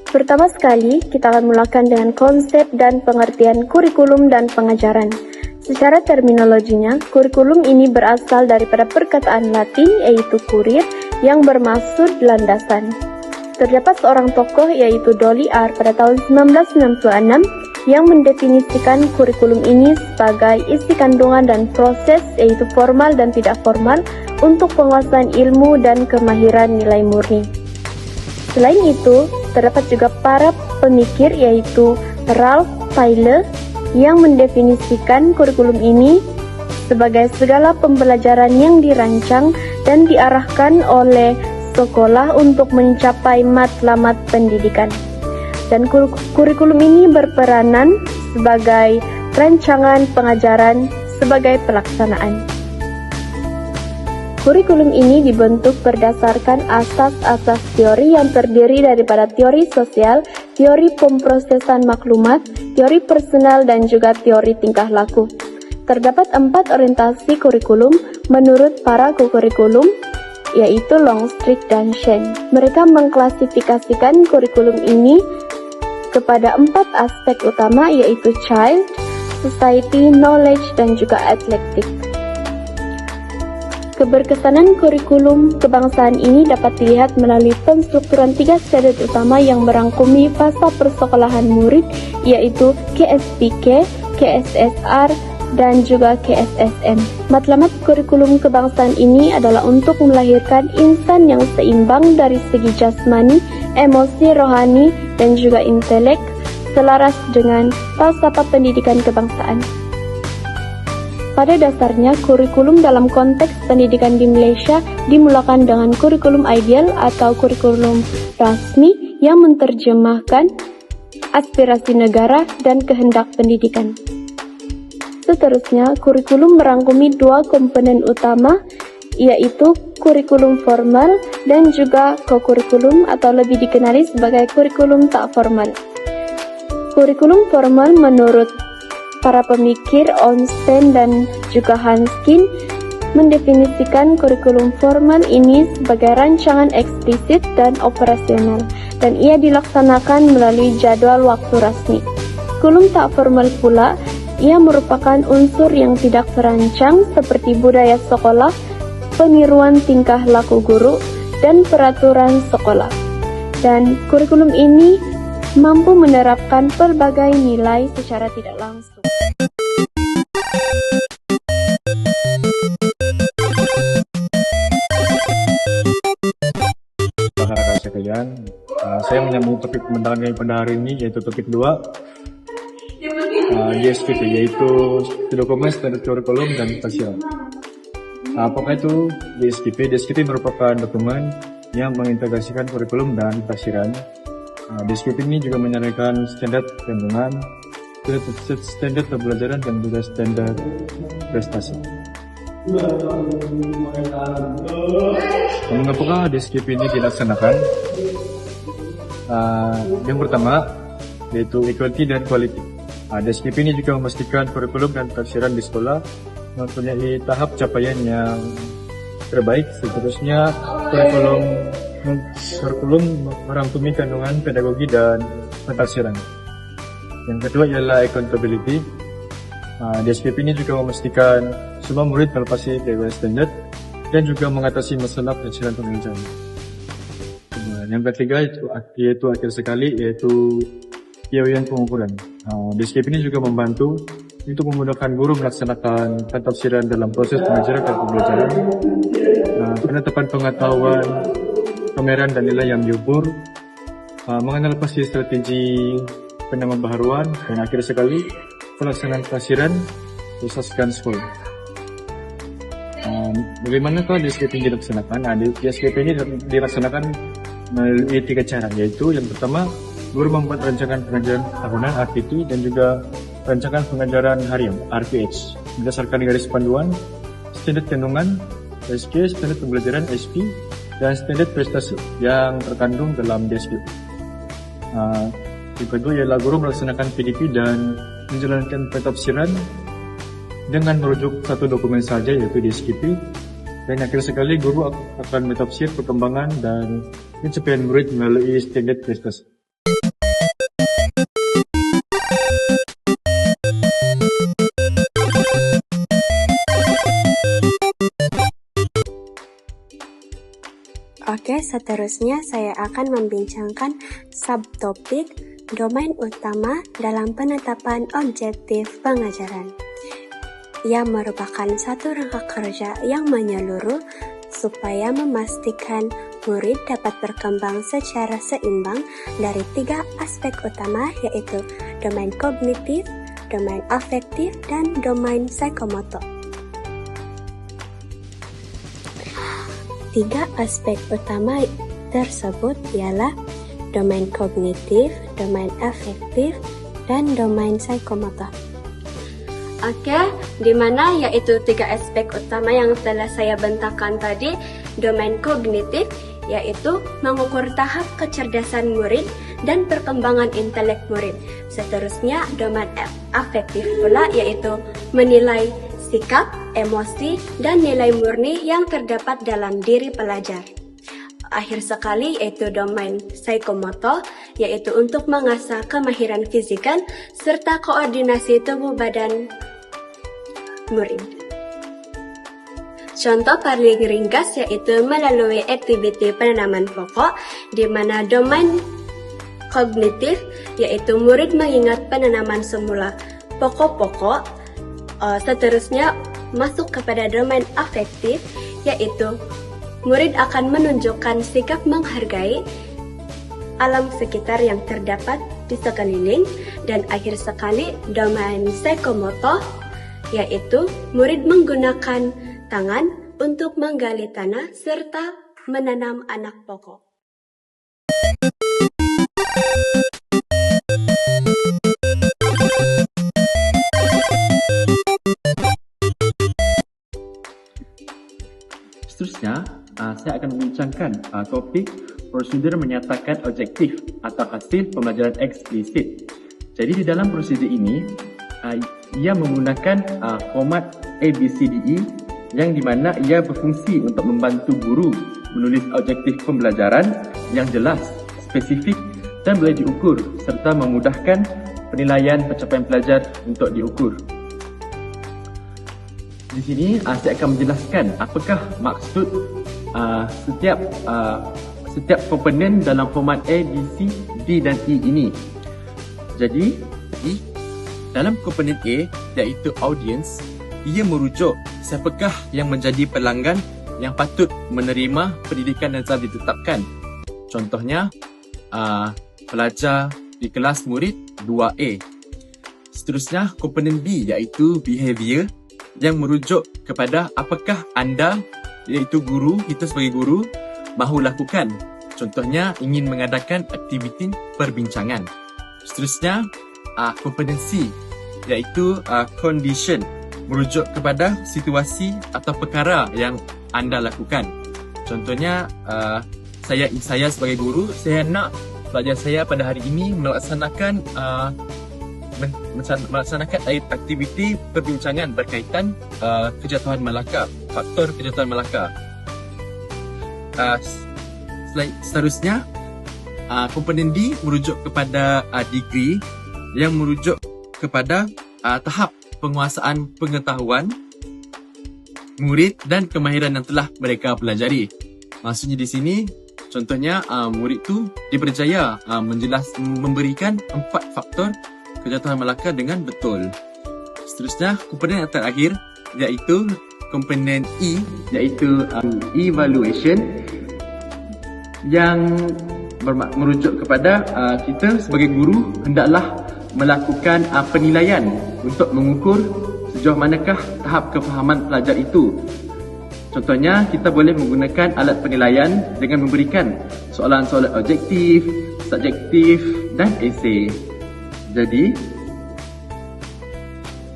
Pertama sekali, kita akan mulakan dengan konsep dan pengertian kurikulum dan pengajaran. Secara terminologinya, kurikulum ini berasal daripada perkataan Latin yaitu kurir yang bermaksud landasan. Terdapat seorang tokoh yaitu Dolly-R pada tahun 1966 yang mendefinisikan kurikulum ini sebagai isi kandungan dan proses yaitu formal dan tidak formal untuk penguasaan ilmu dan kemahiran nilai murni. Selain itu, terdapat juga para pemikir yaitu Ralph Tyler yang mendefinisikan kurikulum ini sebagai segala pembelajaran yang dirancang dan diarahkan oleh sekolah untuk mencapai matlamat pendidikan. Dan kurikulum ini berperanan sebagai rancangan pengajaran sebagai pelaksanaan. Kurikulum ini dibentuk berdasarkan asas-asas teori yang terdiri daripada teori sosial, teori pemrosesan maklumat, teori personal, dan juga teori tingkah laku. Terdapat 4 orientasi kurikulum menurut para kurikulum, yaitu Longstreet dan Shen. Mereka mengklasifikasikan kurikulum ini kepada 4 aspek utama, yaitu child, society, knowledge, dan juga athletic. Keberkesanan kurikulum kebangsaan ini dapat dilihat melalui penstrukturan 3 standar utama yang merangkumi fasa persekolahan murid, yaitu KSPK, KSSR, dan juga KSSM. Matlamat kurikulum kebangsaan ini adalah untuk melahirkan insan yang seimbang dari segi jasmani, emosi, rohani, dan juga intelek, selaras dengan falsafah pendidikan kebangsaan. Pada dasarnya, kurikulum dalam konteks pendidikan di Malaysia dimulakan dengan kurikulum ideal atau kurikulum rasmi yang menerjemahkan aspirasi negara dan kehendak pendidikan. Seterusnya, kurikulum merangkumi 2 komponen utama, yaitu kurikulum formal dan juga co-kurikulum atau lebih dikenali sebagai kurikulum tak formal. Kurikulum formal menurut para pemikir Ornstein dan juga Hanskin mendefinisikan kurikulum formal ini sebagai rancangan eksplisit dan operasional, dan ia dilaksanakan melalui jadwal waktu rasmi. Kurikulum tak formal pula, ia merupakan unsur yang tidak terancang seperti budaya sekolah, peniruan tingkah laku guru, dan peraturan sekolah. Dan kurikulum ini mampu menerapkan berbagai nilai secara tidak langsung. Rekan-rekan sekalian, saya menyambung topik pembentangan kami pada hari ini, yaitu topik 2, DSKP, yaitu dokumen standar kurikulum dan penguasaan. Apakah itu DSKP? DSKP merupakan dokumen yang mengintegrasikan kurikulum dan penguasaan. DSKP ini juga menyarankan standar kandungan, standar pembelajaran, dan juga standar prestasi. Mengapakah DSKP ini dilaksanakan? Yang pertama, yaitu equality dan quality. DSKP ini juga memastikan kurikulum dan pengajaran di sekolah mempunyai tahap capaian yang terbaik. Seterusnya, kurikulum merangkumi kandungan pedagogi dan pengajaran. Yang kedua ialah accountability. DSKP ini juga memastikan semua murid melepasi PWS standard dan juga mengatasi masalah penyelesaian pengajaran. Yang ketiga yaitu akhir sekali, yaitu piawaian pengukuran. DSKP ini juga membantu untuk memudahkan guru melaksanakan pentafsiran dalam proses pengajaran dan pembelajaran, penetapan pengetahuan, pameran dan nilai yang diukur, mengenal pasti strategi penambahan, dan akhir sekali pelaksanaan penafsiran diasaskan sekolah. Bagaimanakah DSKP ini dilaksanakan? DSKP ini dilaksanakan melalui 3 cara, yaitu yang pertama, guru membuat rancangan pengajaran tahunan RPT dan juga rancangan pengajaran harian RPH berdasarkan garis panduan, standar kandungan SK, standar pembelajaran SP, dan standar prestasi yang terkandung dalam DSKP. Yang kedua ialah guru melaksanakan PDP dan menjalankan pentafsiran dengan merujuk satu dokumen saja, yaitu DSKP. Dan akhir sekali, guru akan mentafsir perkembangan dan pencapaian murid melalui standar prestasi. seterusnya saya akan membincangkan subtopik domain utama dalam penetapan objektif pengajaran. Ia merupakan satu rangka kerja yang menyeluruh supaya memastikan murid dapat berkembang secara seimbang dari 3 aspek utama, yaitu domain kognitif, domain afektif, dan domain psikomotor. 3 aspek utama tersebut ialah domain kognitif, domain afektif, dan domain psikomotor. Oke, di mana yaitu 3 aspek utama yang telah saya bentangkan tadi. Domain kognitif yaitu mengukur tahap kecerdasan murid dan perkembangan intelek murid. Seterusnya domain afektif pula yaitu menilai sikap, emosi, dan nilai murni yang terdapat dalam diri pelajar. Akhir sekali yaitu domain psikomotor, yaitu untuk mengasah kemahiran fisikal serta koordinasi tubuh badan murid. Contoh paling ringkas yaitu melalui aktiviti penanaman pokok, di mana domain kognitif yaitu murid mengingat penanaman semula pokok-pokok. Seterusnya masuk kepada domain afektif, yaitu murid akan menunjukkan sikap menghargai alam sekitar yang terdapat di sekeliling. Dan akhir sekali domain psikomotor, yaitu murid menggunakan tangan untuk menggali tanah serta menanam anak pokok. Seterusnya, saya akan membincangkan topik prosedur menyatakan objektif atau hasil pembelajaran eksplisit. Jadi di dalam prosedur ini, ia menggunakan format ABCDE yang dimana ia berfungsi untuk membantu guru menulis objektif pembelajaran yang jelas, spesifik dan boleh diukur serta memudahkan penilaian pencapaian pelajar untuk diukur. Di sini saya akan menjelaskan apakah maksud setiap komponen dalam format A, B, C, D dan E ini. Jadi dalam komponen A iaitu audience, ia merujuk siapakah yang menjadi pelanggan yang patut menerima pendidikan yang telah ditetapkan. Contohnya, pelajar di kelas murid 2A. Seterusnya, komponen B iaitu behavior yang merujuk kepada apakah anda, iaitu guru, kita sebagai guru, mahu lakukan. Contohnya, ingin mengadakan aktiviti perbincangan. Seterusnya, komponen C iaitu condition, merujuk kepada situasi atau perkara yang anda lakukan. Contohnya, saya sebagai guru, saya nak pelajar saya pada hari ini melaksanakan aktiviti perbincangan berkaitan kejatuhan Melaka, faktor kejatuhan Melaka. Seterusnya, komponen D merujuk kepada degree yang merujuk kepada tahap penguasaan pengetahuan murid dan kemahiran yang telah mereka pelajari. Maksudnya di sini, contohnya murid tu dipercaya memberikan 4 faktor kejatuhan Melaka dengan betul. Seterusnya, komponen yang terakhir iaitu komponen E, iaitu evaluation yang merujuk kepada kita sebagai guru hendaklah melakukan penilaian untuk mengukur sejauh manakah tahap kefahaman pelajar itu. Contohnya, kita boleh menggunakan alat penilaian dengan memberikan soalan-soalan objektif, subjektif dan esei. Jadi,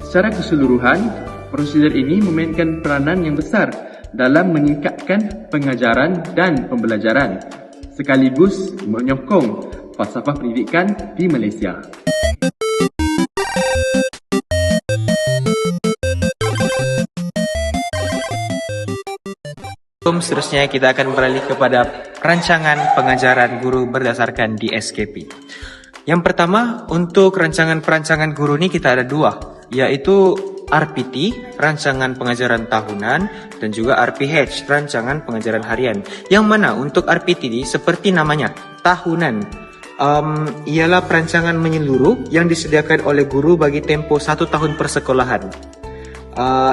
secara keseluruhan, prosedur ini memainkan peranan yang besar dalam meningkatkan pengajaran dan pembelajaran, sekaligus menyokong falsafah pendidikan di Malaysia. Seterusnya kita akan beralih kepada rancangan pengajaran guru berdasarkan DSKP. Yang pertama, untuk rancangan perancangan guru ini kita ada 2. yaitu RPT, Rancangan Pengajaran Tahunan, dan juga RPH, Rancangan Pengajaran Harian. Yang mana untuk RPT ini seperti namanya, tahunan. Ialah perancangan menyeluruh yang disediakan oleh guru bagi tempoh 1 tahun persekolahan.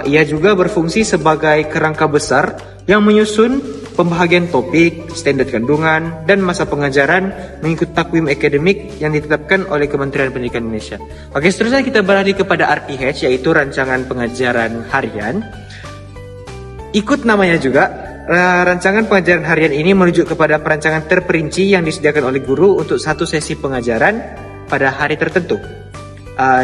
Ia juga berfungsi sebagai kerangka besar yang menyusun pembahagian topik, standard kandungan, dan masa pengajaran mengikut takwim akademik yang ditetapkan oleh Kementerian Pendidikan Indonesia. Oke, seterusnya kita beralih kepada RPH, yaitu Rancangan Pengajaran Harian. Ikut namanya juga, rancangan pengajaran harian ini merujuk kepada perancangan terperinci yang disediakan oleh guru untuk satu sesi pengajaran pada hari tertentu.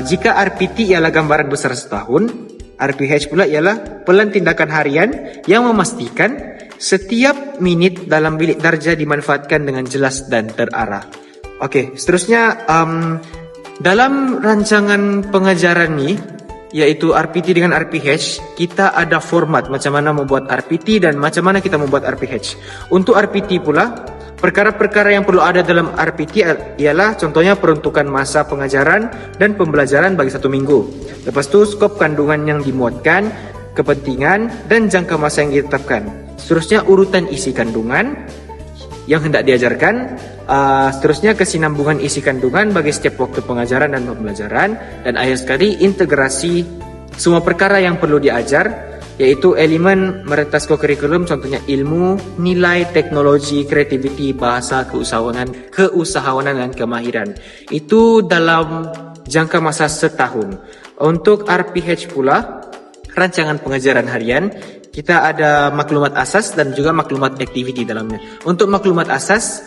Jika RPT ialah gambaran besar setahun, RPH pula ialah pelan tindakan harian yang memastikan setiap minit dalam bilik darjah dimanfaatkan dengan jelas dan terarah. Okey, seterusnya dalam rancangan pengajaran ni, yaitu RPT dengan RPH, kita ada format macam mana membuat RPT dan macam mana kita membuat RPH. Untuk RPT pula, perkara-perkara yang perlu ada dalam RPT ialah contohnya peruntukan masa pengajaran dan pembelajaran bagi 1 minggu. Lepas tu skop kandungan yang dimuatkan, kepentingan dan jangka masa yang ditetapkan. Seterusnya urutan isi kandungan yang hendak diajarkan. Seterusnya kesinambungan isi kandungan bagi setiap waktu pengajaran dan pembelajaran. Dan akhir sekali integrasi semua perkara yang perlu diajar, yaitu elemen merentas kurikulum, contohnya ilmu, nilai, teknologi, kreativiti, bahasa, keusahawanan dan kemahiran. Itu dalam jangka masa setahun. Untuk RPH pula, rancangan pengajaran harian, kita ada maklumat asas dan juga maklumat aktiviti dalamnya. Untuk maklumat asas,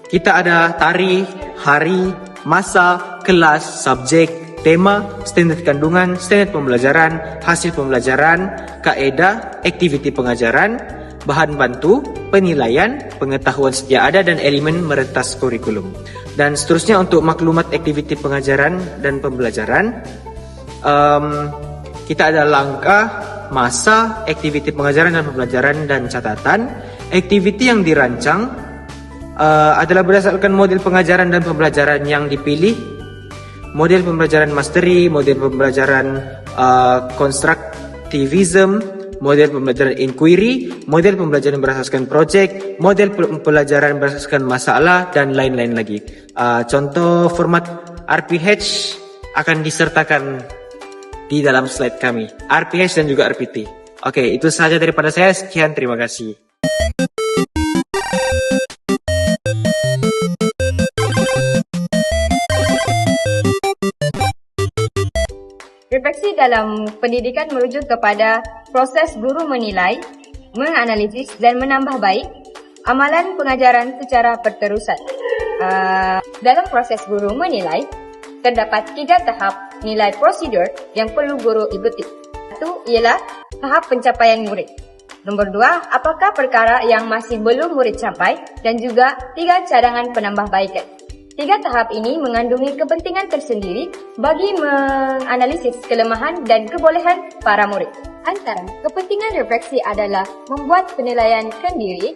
kita ada tarikh, hari, masa, kelas, subjek, tema, standard kandungan, standard pembelajaran, hasil pembelajaran, kaedah, aktiviti pengajaran, bahan bantu, penilaian, pengetahuan sedia ada dan elemen merentas kurikulum. Dan seterusnya untuk maklumat aktiviti pengajaran dan pembelajaran, kita ada langkah, masa, aktiviti pengajaran dan pembelajaran dan catatan. Aktiviti yang dirancang adalah berdasarkan model pengajaran dan pembelajaran yang dipilih, model pembelajaran mastery, model pembelajaran constructivism, model pembelajaran inquiry, model pembelajaran berasaskan projek, model pembelajaran berasaskan masalah dan lain-lain lagi. Contoh format RPH akan disertakan di dalam slide kami, RPH dan juga RPT. Oke, itu sahaja daripada saya. Sekian, terima kasih. Refleksi dalam pendidikan merujuk kepada proses guru menilai, menganalisis dan menambah baik amalan pengajaran secara berterusan. Dalam proses guru menilai, terdapat 3 tahap nilai prosedur yang perlu guru ikuti. Satu ialah tahap pencapaian murid. Nombor 2, apakah perkara yang masih belum murid capai, dan juga 3 cadangan penambahbaikan. 3 tahap ini mengandungi kepentingan tersendiri bagi menganalisis kelemahan dan kebolehan para murid. Antara kepentingan refleksi adalah membuat penilaian diri.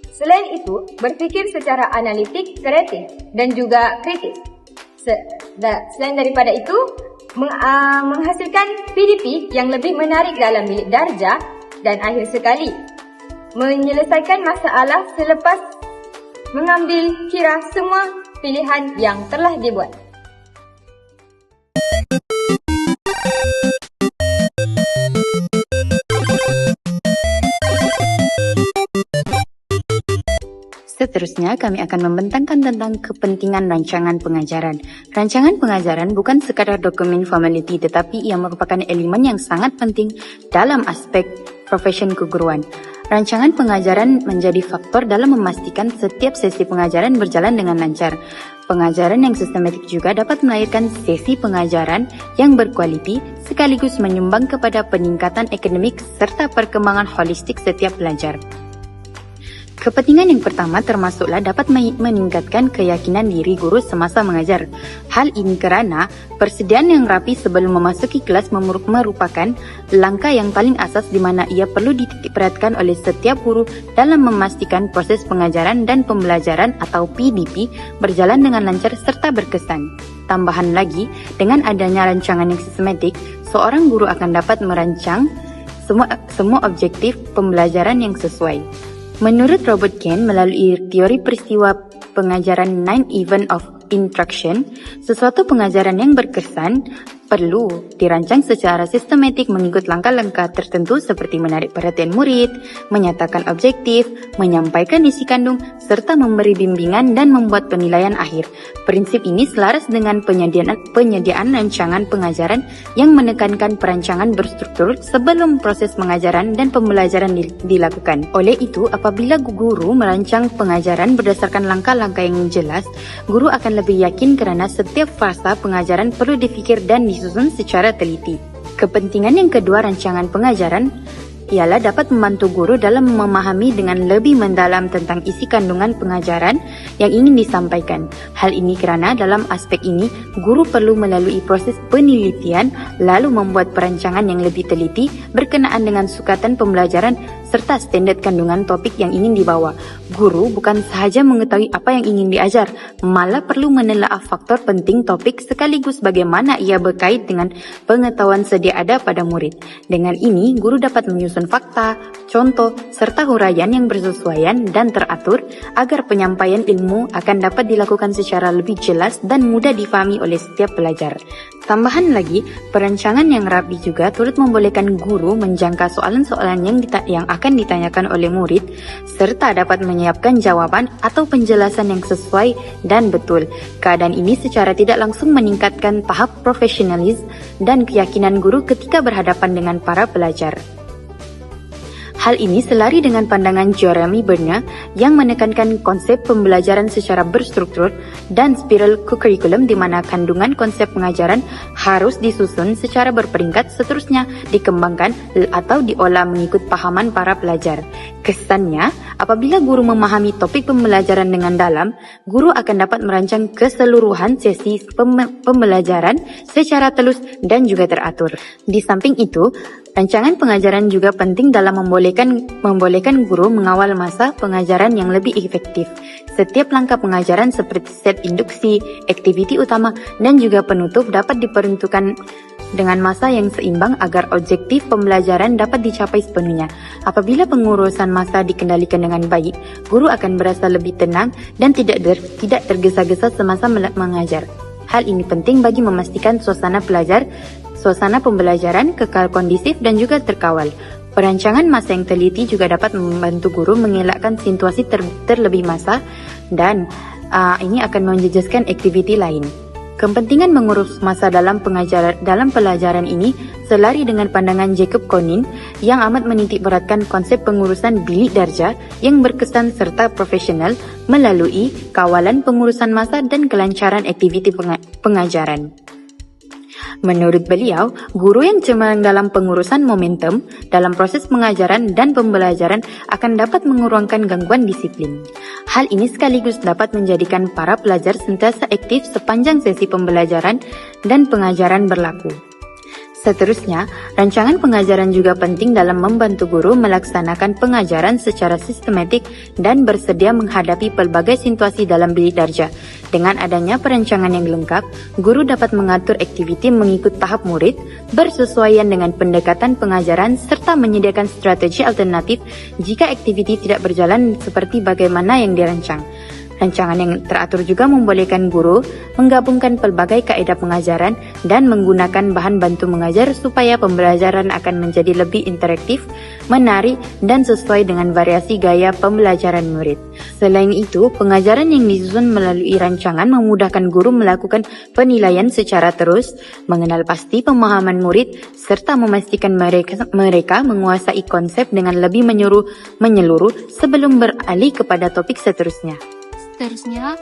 Selain itu, berfikir secara analitik, kreatif dan juga kritis. Selain daripada itu, menghasilkan PDP yang lebih menarik dalam bilik darjah, dan akhir sekali, menyelesaikan masalah selepas mengambil kira semua pilihan yang telah dibuat. Seterusnya, kami akan membentangkan tentang kepentingan rancangan pengajaran. Rancangan pengajaran bukan sekadar dokumen formality, tetapi ia merupakan elemen yang sangat penting dalam aspek profesion keguruan. Rancangan pengajaran menjadi faktor dalam memastikan setiap sesi pengajaran berjalan dengan lancar. Pengajaran yang sistematik juga dapat melahirkan sesi pengajaran yang berkualiti sekaligus menyumbang kepada peningkatan akademik serta perkembangan holistik setiap pelajar. Kepentingan yang pertama termasuklah dapat meningkatkan keyakinan diri guru semasa mengajar. Hal ini kerana persediaan yang rapi sebelum memasuki kelas merupakan langkah yang paling asas di mana ia perlu dititikberatkan oleh setiap guru dalam memastikan proses pengajaran dan pembelajaran atau PDP berjalan dengan lancar serta berkesan. Tambahan lagi, dengan adanya rancangan yang sistematik, seorang guru akan dapat merancang semua objektif pembelajaran yang sesuai. Menurut Robert Kane, melalui teori peristiwa pengajaran 9 Event of Instruction, sesuatu pengajaran yang berkesan perlu dirancang secara sistematik mengikut langkah-langkah tertentu seperti menarik perhatian murid, menyatakan objektif, menyampaikan isi kandung, serta memberi bimbingan dan membuat penilaian akhir. Prinsip ini selaras dengan penyediaan rancangan pengajaran yang menekankan perancangan berstruktur sebelum proses pengajaran dan pembelajaran dilakukan. Oleh itu, apabila guru merancang pengajaran berdasarkan langkah-langkah yang jelas, guru akan lebih yakin kerana setiap fasa pengajaran perlu dipikir dan disusun secara teliti. Kepentingan yang kedua rancangan pengajaran ialah dapat membantu guru dalam memahami dengan lebih mendalam tentang isi kandungan pengajaran yang ingin disampaikan. Hal ini kerana dalam aspek ini, guru perlu melalui proses penelitian lalu membuat perancangan yang lebih teliti berkenaan dengan sukatan pembelajaran serta standard kandungan topik yang ingin dibawa. Guru bukan sahaja mengetahui apa yang ingin diajar, malah perlu menelaah faktor penting topik sekaligus bagaimana ia berkait dengan pengetahuan sedia ada pada murid. Dengan ini, guru dapat menyusun fakta, contoh, serta huraian yang bersesuaian dan teratur agar penyampaian ilmu akan dapat dilakukan secara lebih jelas dan mudah difahami oleh setiap pelajar. Tambahan lagi, perancangan yang rapi juga turut membolehkan guru menjangka soalan-soalan yang akan ditanyakan oleh murid serta dapat menyiapkan jawaban atau penjelasan yang sesuai dan betul. Keadaan ini secara tidak langsung meningkatkan tahap profesionalis dan keyakinan guru ketika berhadapan dengan para pelajar. Hal ini selari dengan pandangan Jeremy Bernard yang menekankan konsep pembelajaran secara berstruktur dan spiral curriculum di mana kandungan konsep pengajaran harus disusun secara berperingkat seterusnya dikembangkan atau diolah mengikut pahaman para pelajar. Kesannya, apabila guru memahami topik pembelajaran dengan dalam, guru akan dapat merancang keseluruhan sesi pembelajaran secara telus dan juga teratur. Di samping itu, rancangan pengajaran juga penting dalam membolehkan guru mengawal masa pengajaran yang lebih efektif. Setiap langkah pengajaran seperti set induksi, aktiviti utama, dan juga penutup dapat diperuntukkan dengan masa yang seimbang agar objektif pembelajaran dapat dicapai sepenuhnya. Apabila pengurusan masa dikendalikan dengan baik, guru akan berasa lebih tenang dan tidak tergesa-gesa semasa mengajar. Hal ini penting bagi memastikan suasana pembelajaran kekal kondisif dan juga terkawal. Perancangan masa yang teliti juga dapat membantu guru mengelakkan situasi terlebih masa dan ini akan menjejaskan aktiviti lain. Kepentingan mengurus masa dalam pelajaran ini selari dengan pandangan Jacob Konin yang amat menitikberatkan konsep pengurusan bilik darjah yang berkesan serta profesional melalui kawalan pengurusan masa dan kelancaran aktiviti pengajaran. Menurut beliau, guru yang cemerlang dalam pengurusan momentum dalam proses pengajaran dan pembelajaran akan dapat mengurangkan gangguan disiplin. Hal ini sekaligus dapat menjadikan para pelajar sentiasa aktif sepanjang sesi pembelajaran dan pengajaran berlaku. Seterusnya, rancangan pengajaran juga penting dalam membantu guru melaksanakan pengajaran secara sistematik dan bersedia menghadapi pelbagai situasi dalam bilik darjah. Dengan adanya perancangan yang lengkap, guru dapat mengatur aktiviti mengikut tahap murid, bersesuaian dengan pendekatan pengajaran serta menyediakan strategi alternatif jika aktiviti tidak berjalan seperti bagaimana yang dirancang. Rancangan yang teratur juga membolehkan guru menggabungkan pelbagai kaedah pengajaran dan menggunakan bahan bantu mengajar supaya pembelajaran akan menjadi lebih interaktif, menarik, dan sesuai dengan variasi gaya pembelajaran murid. Selain itu, pengajaran yang disusun melalui rancangan memudahkan guru melakukan penilaian secara terus, mengenal pasti pemahaman murid, serta memastikan mereka menguasai konsep dengan lebih menyeluruh sebelum beralih kepada topik seterusnya. Seterusnya,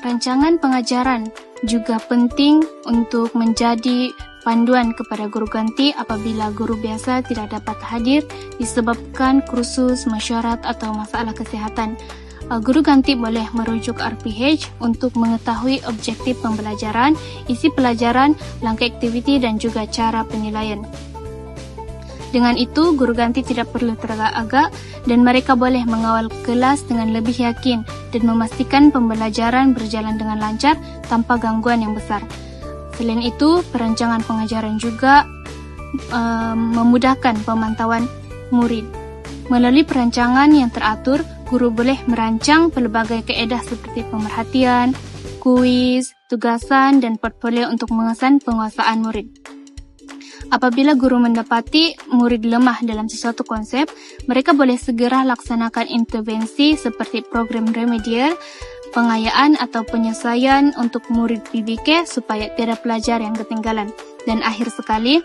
rancangan pengajaran juga penting untuk menjadi panduan kepada guru ganti apabila guru biasa tidak dapat hadir disebabkan kursus, mesyuarat atau masalah kesihatan. Guru ganti boleh merujuk RPH untuk mengetahui objektif pembelajaran, isi pelajaran, langkah aktiviti dan juga cara penilaian. Dengan itu, guru ganti tidak perlu teragak-agak dan mereka boleh mengawal kelas dengan lebih yakin dan memastikan pembelajaran berjalan dengan lancar tanpa gangguan yang besar. Selain itu, perancangan pengajaran juga memudahkan pemantauan murid. Melalui perancangan yang teratur, guru boleh merancang pelbagai kaedah seperti pemerhatian, kuis, tugasan, dan portfolio untuk mengesan penguasaan murid. Apabila guru mendapati murid lemah dalam sesuatu konsep, mereka boleh segera laksanakan intervensi seperti program remedial, pengayaan atau penyesuaian untuk murid PBK supaya tidak pelajar yang ketinggalan. Dan akhir sekali,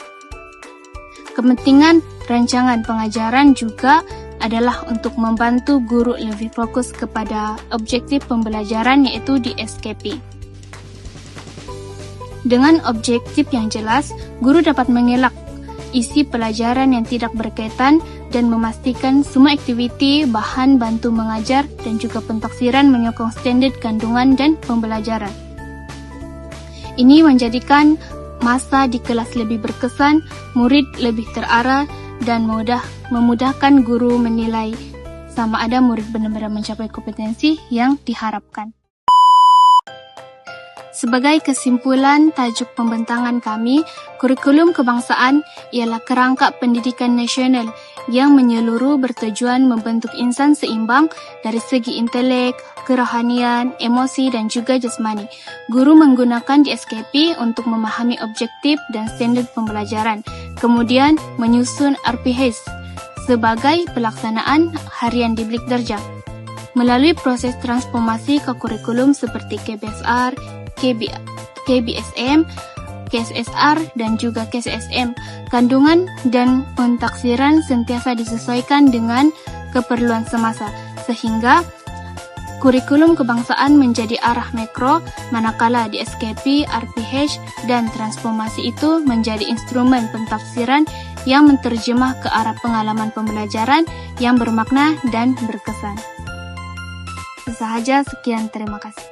kepentingan rancangan pengajaran juga adalah untuk membantu guru lebih fokus kepada objektif pembelajaran yaitu di SKP. Dengan objektif yang jelas, guru dapat mengelak isi pelajaran yang tidak berkaitan dan memastikan semua aktiviti, bahan bantu mengajar dan juga pentaksiran menyokong standar kandungan dan pembelajaran. Ini menjadikan masa di kelas lebih berkesan, murid lebih terarah, dan memudahkan guru menilai sama ada murid benar-benar mencapai kompetensi yang diharapkan. Sebagai kesimpulan tajuk pembentangan kami, kurikulum kebangsaan ialah kerangka pendidikan nasional yang menyeluruh bertujuan membentuk insan seimbang dari segi intelek, kerohanian, emosi dan juga jasmani. Guru menggunakan di SKP untuk memahami objektif dan standar pembelajaran, kemudian menyusun RPH sebagai pelaksanaan harian di Bilik Darjah. Melalui proses transformasi ke kurikulum seperti KBSR, KBSM, KSSR, dan juga KSSM, kandungan dan pentaksiran sentiasa disesuaikan dengan keperluan semasa, sehingga kurikulum kebangsaan menjadi arah makro, manakala di SKP, RPH, dan transformasi itu menjadi instrumen pentaksiran yang menterjemah ke arah pengalaman pembelajaran yang bermakna dan berkesan. Sesahaja, sekian, terima kasih.